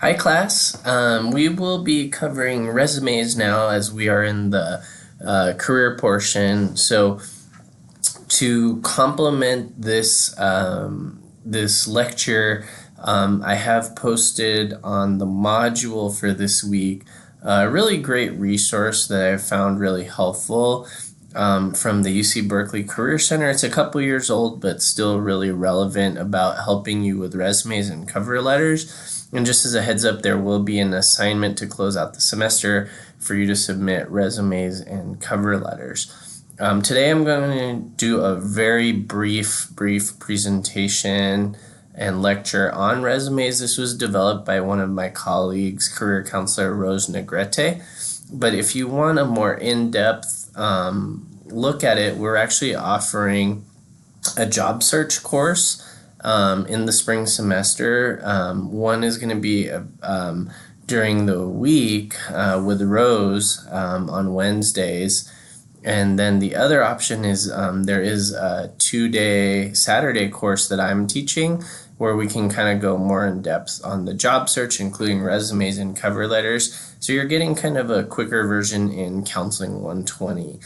Hi class. We will be covering resumes now as we are in the career portion. So to complement this lecture, I have posted on the module for this week a really great resource that I found really helpful from the UC Berkeley Career Center. It's a couple years old, but still really relevant about helping you with resumes and cover letters. And just as a heads up, there will be an assignment to close out the semester for you to submit resumes and cover letters. Today I'm going to do a very brief presentation and lecture on resumes. This was developed by one of my colleagues, career counselor Rose Negrete. But if you want a more in-depth look at it, we're actually offering a job search course in the spring semester. One is going to be during the week with Rose on Wednesdays. And then the other option is there is a 2-day Saturday course that I'm teaching where we can kind of go more in depth on the job search, including resumes and cover letters. So you're getting kind of a quicker version in Counseling 120.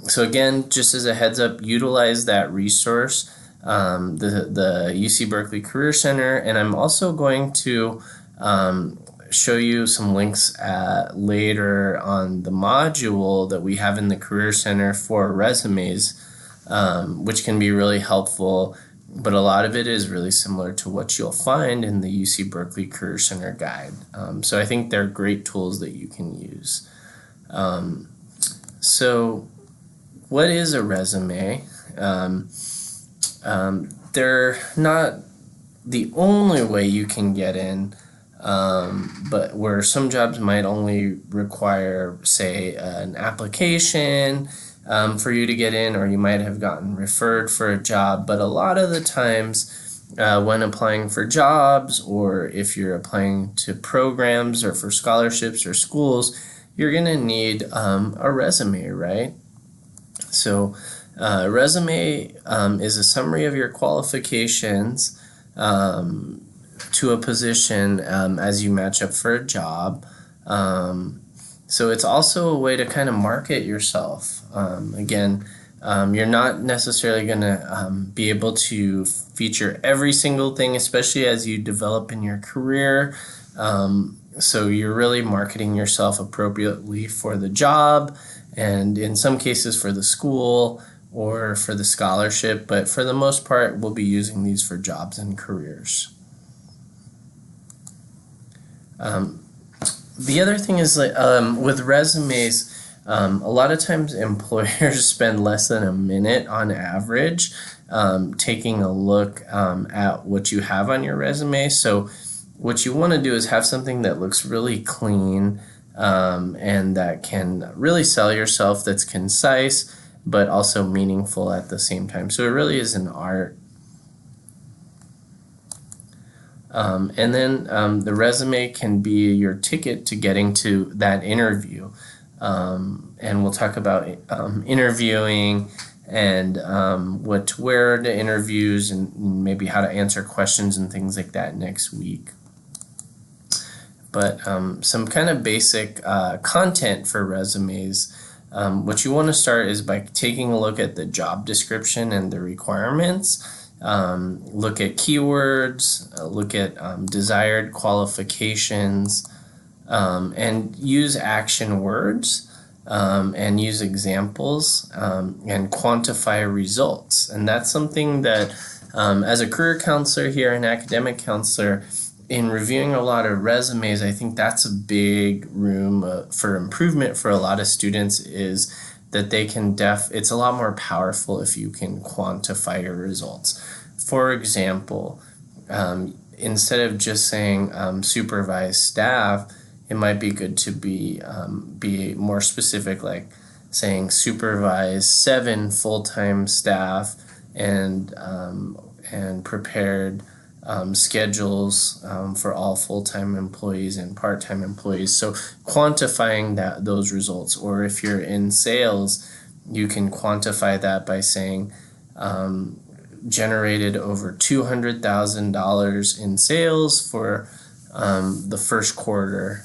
So again, just as a heads up, utilize that resource, the UC Berkeley Career Center. And I'm also going to show you some links later on the module that we have in the Career Center for resumes, which can be really helpful, but a lot of it is really similar to what you'll find in the UC Berkeley Career Center guide. So I think they're great tools that you can use. So what is a resume? They're not the only way you can get in, but where some jobs might only require, say, an application for you to get in, or you might have gotten referred for a job. But a lot of the times when applying for jobs, or if you're applying to programs or for scholarships or schools, you're going to need a resume, right? So a resume is a summary of your qualifications to a position as you match up for a job. So it's also a way to kind of market yourself. Again, you're not necessarily going to be able to feature every single thing, especially as you develop in your career. So you're really marketing yourself appropriately for the job, and in some cases for the school or for the scholarship, but for the most part, we'll be using these for jobs and careers. The other thing is with resumes, a lot of times employers spend less than a minute on average taking a look at what you have on your resume. So what you want to do is have something that looks really clean and that can really sell yourself, that's concise but also meaningful at the same time. So it really is an art. And then the resume can be your ticket to getting to that interview. And we'll talk about interviewing and what to wear to interviews and maybe how to answer questions and things like that next week. But some kind of basic content for resumes. What you want to start is by taking a look at the job description and the requirements. Look at keywords, look at desired qualifications, and use action words, and use examples, and quantify results. And that's something that as a career counselor here, an academic counselor, in reviewing a lot of resumes, I think that's a big room for improvement for a lot of students, is that they can it's a lot more powerful if you can quantify your results. For example, instead of just saying supervise staff, it might be good to be more specific, like saying supervise 7 full-time staff and prepared schedules for all full-time employees and part-time employees. So quantifying those results. Or if you're in sales, you can quantify that by saying generated over $200,000 in sales for the first quarter.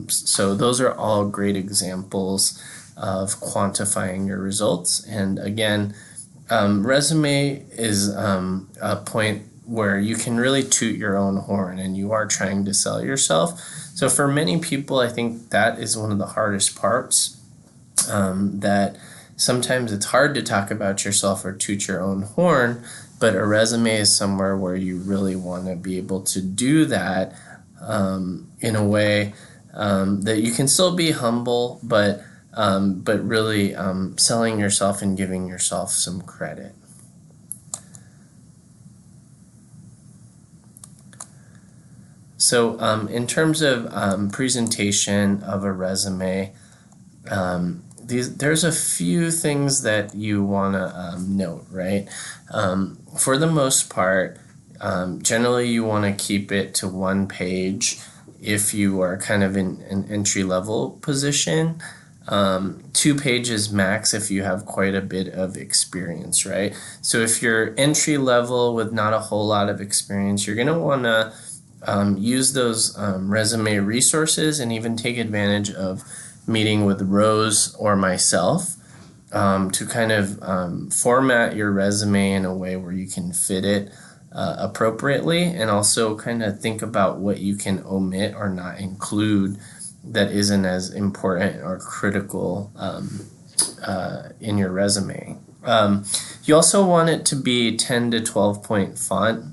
So those are all great examples of quantifying your results. And again, resume is a point where you can really toot your own horn and you are trying to sell yourself. So for many people, I think that is one of the hardest parts, that sometimes it's hard to talk about yourself or toot your own horn, but a resume is somewhere where you really want to be able to do that in a way that you can still be humble, but really selling yourself and giving yourself some credit. So in terms of presentation of a resume, there's a few things that you want to note, right? For the most part, generally you want to keep it to one page if you are kind of in an entry-level position. 2 pages max if you have quite a bit of experience, right? So if you're entry level with not a whole lot of experience, you're going to want to use those resume resources and even take advantage of meeting with Rose or myself to kind of format your resume in a way where you can fit it appropriately, and also kind of think about what you can omit or not include that isn't as important or critical in your resume. You also want it to be 10 to 12 point font.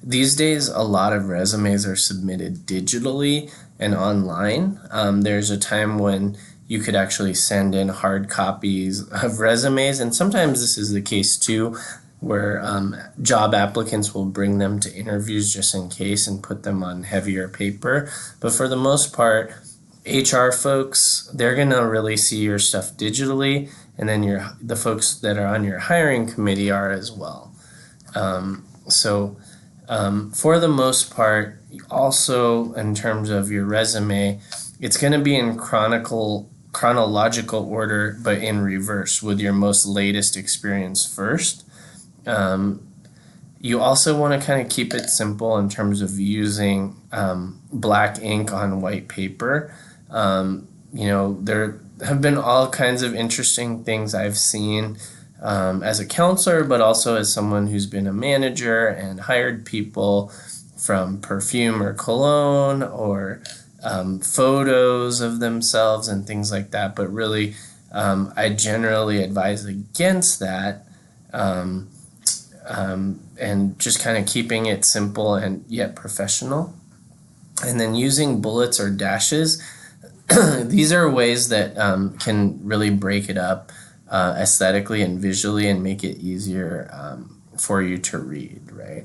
These days, a lot of resumes are submitted digitally and online. There's a time when you could actually send in hard copies of resumes, and sometimes this is the case too, where job applicants will bring them to interviews just in case and put them on heavier paper. But for the most part, HR folks, they're gonna really see your stuff digitally, and then the folks that are on your hiring committee are as well. For the most part, also in terms of your resume, it's going to be in chronological order, but in reverse, with your most latest experience first. You also want to kind of keep it simple in terms of using black ink on white paper. There have been all kinds of interesting things I've seen as a counselor, but also as someone who's been a manager and hired people, from perfume or cologne or photos of themselves and things like that. But really, I generally advise against that, and just kind of keeping it simple and yet professional. And then using bullets or dashes. These are ways that can really break it up aesthetically and visually and make it easier for you to read, right?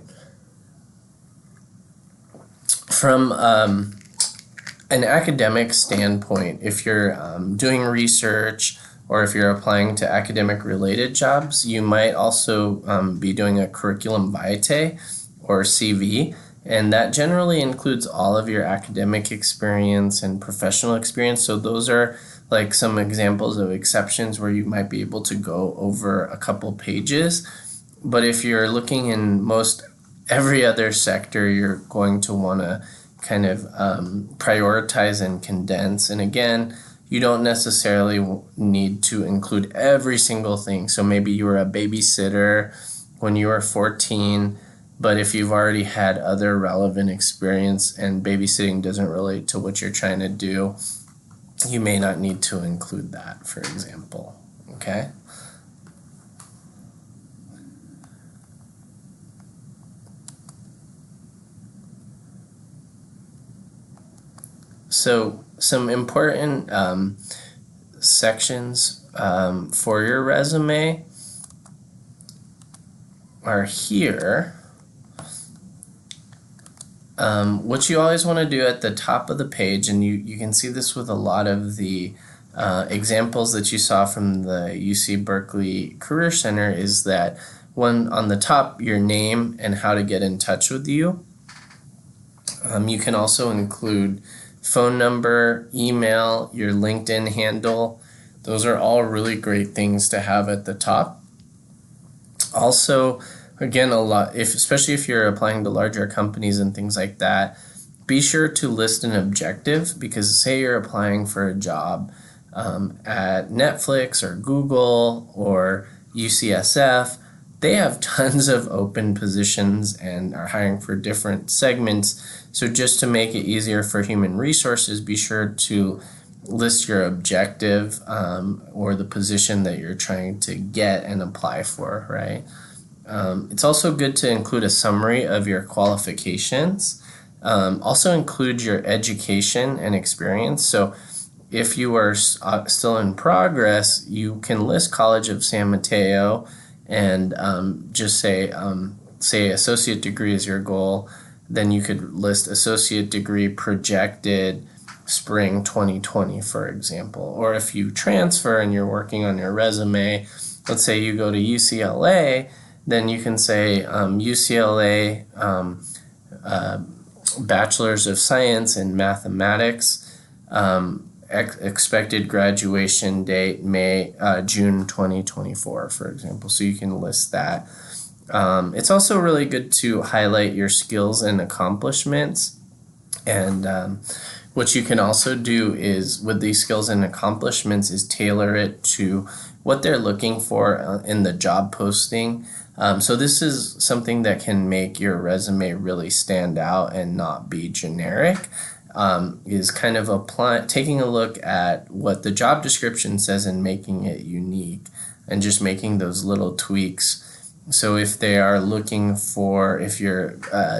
From an academic standpoint, if you're doing research or if you're applying to academic related jobs, you might also be doing a curriculum vitae or CV, and that generally includes all of your academic experience and professional experience. So those are like some examples of exceptions where you might be able to go over a couple pages. But if you're looking in most every other sector, you're going to want to kind of prioritize and condense. And again, you don't necessarily need to include every single thing. So maybe you were a babysitter when you were 14, but if you've already had other relevant experience and babysitting doesn't relate to what you're trying to do, you may not need to include that, for example, okay? So some important sections for your resume are here. What you always want to do at the top of the page, and you can see this with a lot of the examples that you saw from the UC Berkeley Career Center, is that one on the top, your name and how to get in touch with you. You can also include phone number, email, your LinkedIn handle. Those are all really great things to have at the top. Also, again, especially if you're applying to larger companies and things like that, be sure to list an objective, because say you're applying for a job at Netflix or Google or UCSF. They have tons of open positions and are hiring for different segments. So just to make it easier for human resources, be sure to list your objective or the position that you're trying to get and apply for, right? It's also good to include a summary of your qualifications. Also include your education and experience. So if you are still in progress, you can list College of San Mateo and just say associate degree is your goal. Then you could list associate degree projected spring 2020, for example. Or if you transfer and you're working on your resume, let's say you go to UCLA, then you can say UCLA Bachelor's of Science in Mathematics, expected graduation date June 2024, for example. So you can list that. It's also really good to highlight your skills and accomplishments. And what you can also do is, with these skills and accomplishments, is tailor it to what they're looking for in the job posting. So this is something that can make your resume really stand out and not be generic. Is kind of taking a look at what the job description says and making it unique, and just making those little tweaks. So if they are looking for, if you're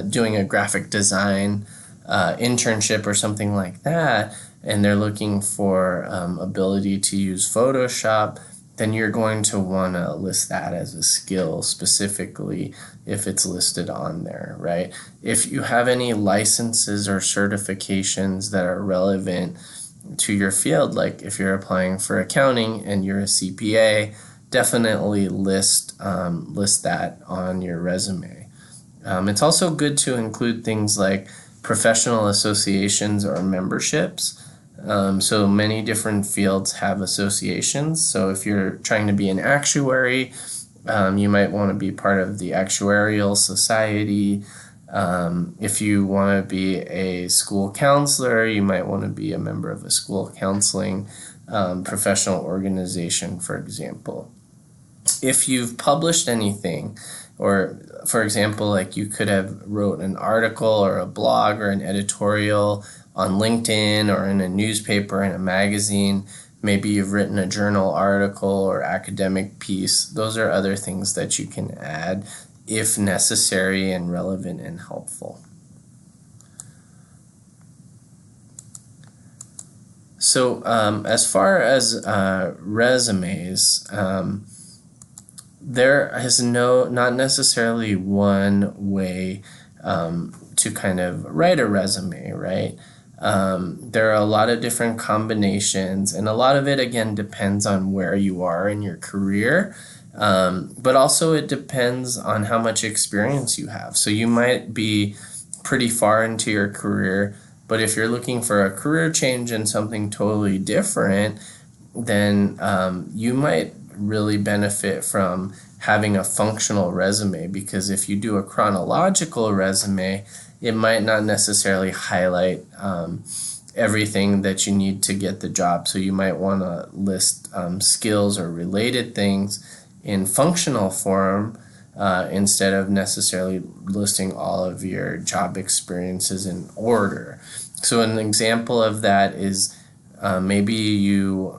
doing a graphic design internship or something like that, and they're looking for ability to use Photoshop, then you're going to want to list that as a skill specifically if it's listed on there, right? If you have any licenses or certifications that are relevant to your field, like if you're applying for accounting and you're a CPA, definitely list that on your resume. It's also good to include things like professional associations or memberships. So many different fields have associations. So if you're trying to be an actuary, you might want to be part of the Actuarial Society. If you want to be a school counselor, you might want to be a member of a school counseling professional organization, for example. If you've published anything, or for example, like you could have wrote an article or a blog or an editorial on LinkedIn or in a newspaper, in a magazine, maybe you've written a journal article or academic piece. Those are other things that you can add if necessary and relevant and helpful. So as far as resumes, there is not necessarily one way to kind of write a resume, right? There are a lot of different combinations, and a lot of it, again, depends on where you are in your career, but also it depends on how much experience you have. So you might be pretty far into your career, but if you're looking for a career change and something totally different, then you might really benefit from having a functional resume, because if you do a chronological resume, it might not necessarily highlight everything that you need to get the job. So you might want to list skills or related things in functional form instead of necessarily listing all of your job experiences in order. So an example of that is maybe you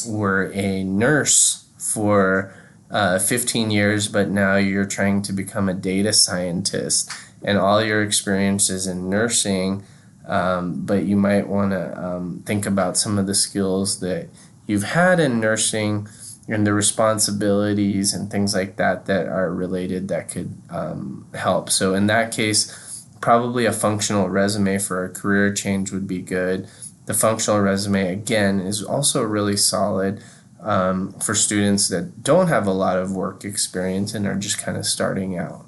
were a nurse for 15 years, but now you're trying to become a data scientist, and all your experiences in nursing, but you might want to think about some of the skills that you've had in nursing and the responsibilities and things like that that are related that could help. So in that case, probably a functional resume for a career change would be good. The functional resume, again, is also really solid for students that don't have a lot of work experience and are just kind of starting out.